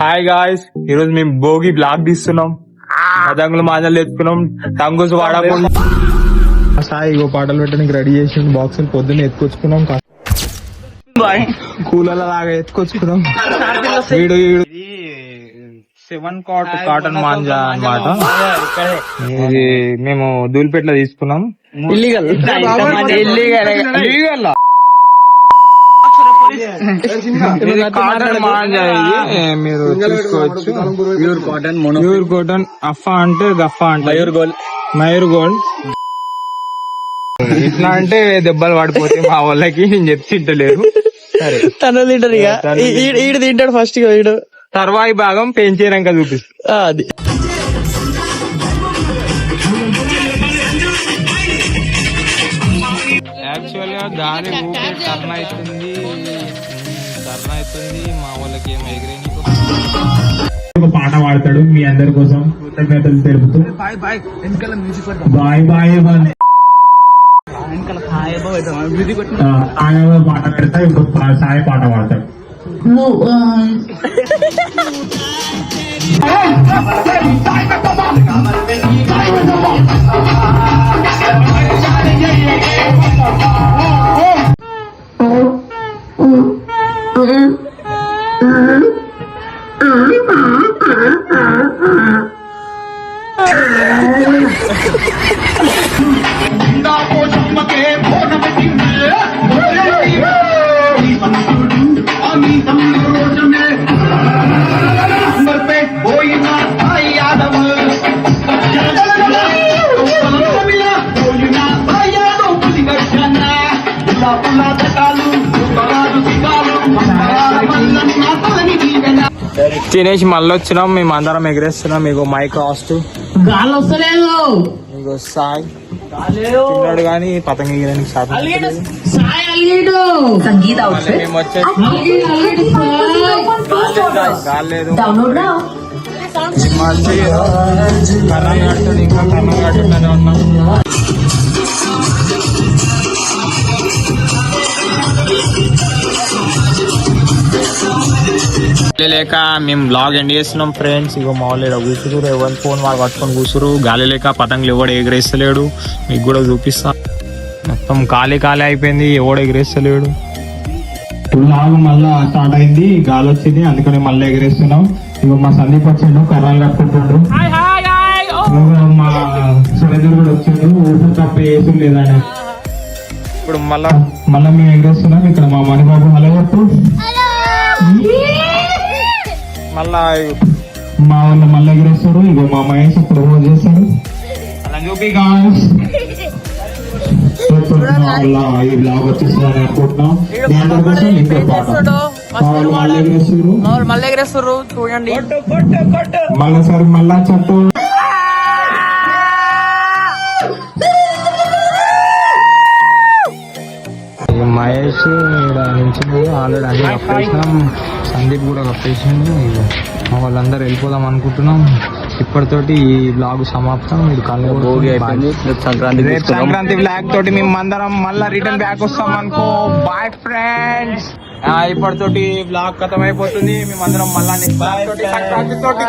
Hi guys, ఈరోజు మేము Bhogi blog తీస్తున్నాం. పతంగులు మాజాలు ఎత్తుకున్నాం, టంగుస్ వాడకుండా. సాయి ఇగో పాటలు పెట్టడానికి రెడీ చేసి బాక్సులు పొద్దున్న ఎత్తుకొచ్చుకున్నాం. కూలల లాగా ఎత్తుకొచ్చుకున్నాం. వీడు 7 కాటన్ మాంజా అన్నమాట. ఇది మేము ధూళిపేటలో తీసుకున్నాం. ఇల్లీగల్ కాటన్ మాంజా ఇది మీరు చూసుకోవచ్చు. ప్యూర్ కాటన్ అఫా అంటే గఫా అంటే మయూర్ గోల్డ్. ఇట్లా అంటే దెబ్బలు పడిపోతే మా వాళ్ళకి నేను చెప్తుంటలేరు. సరే తను తింటారు ఇక ఈడు తింటాడు ఫస్ట్ ఈడు తర్వాయి భాగం పెంచేరాక చూపిస్తా. అది యాక్చువల్ గా గాలి ఊపి టర్న్ అవుతుంది. మా వాళ్ళకి ఏమో ఎగిరేని ఒక పాట పాడతాడు మీ అందరి కోసం కృతజ్ఞతలు తెలుపుతూ. బాయ్ బాయ్ పాట పెడతా. ఇప్పుడు సాయి పాట పాడతాడు. తినేసి మళ్ళీ వచ్చినాం. మేము అందరం ఎగరేస్తున్నాం. మీకు మైక్ కాస్ట్ గాలి వస్తలేదు. మీకు సాయి తిన్నాడు కానీ పతంగ ఎగరడానికి శాతం మేము వచ్చేసి కాలేదు. కర్ణం కడుతుంది, ఇంకా కర్ణం కట్టుకుంటూనే ఉన్నాం. లేక మేము బ్లాగ్ ఎండ్ చేస్తున్నాం ఫ్రెండ్స్. ఇగో మామూలు కూర్చురు, ఎవరి ఫోన్ వాళ్ళు పట్టుకొని కూర్చురు. గాలి లేక పతంగులు ఎవడు ఎగరేస్తలేడు. మీకు కూడా చూపిస్తా. మొత్తం ఖాళీ అయిపోయింది, ఎవడు ఎగరేస్తలేడు. లాగు మళ్ళా స్టార్ట్ అయింది, గాలి వచ్చింది, అందుకని మళ్ళీ ఎగరేస్తున్నాం. ఇగో మా సందీప్ వచ్చిండు, కర్రాలు కట్టుకుంటుండ్రు. మా సురేంద్ర కూడా వచ్చిండు, ఊపిరి తప్ప వేసు లేదని. ఇప్పుడు మళ్ళా మేము ఎగరేస్తున్నాం. ఇక్కడ మా మణిబాబు హలో చెప్పు. మళ్ళా మా వాళ్ళు మళ్ళీ ఎగరేస్తారు. ఇగో మా మహేష్ ఇప్పుడు రోజు చేస్తాడు. ఈ బ్లాగ్ వచ్చేసిందని అనుకుంటున్నాం. ఇంకో పాట మళ్ళీ ఎగరేస్తారు చూడండి. మళ్ళా సార్ మళ్ళా చెట్టు మహేష్ నుంచి ఆల్రెడీ అన్ని కప్పేసినాం. సందీప్ కూడా కప్పేసిండు. మా వాళ్ళందరూ వెళ్ళిపోదాం అనుకుంటున్నాం. ఇప్పటితోటి ఈ బ్లాగ్ సమాప్తం. ఇది సంక్రాంతి బ్లాగ్ తోటి మేము అందరం మళ్ళా రిటర్న్ బ్యాక్ వస్తాం అనుకో. Bye friends. ఇప్పటితోటి బ్లాగ్ ఖతం అయిపోతుంది. మేమందరం మళ్ళా నెక్స్ట్ సంక్రాంతి తోటి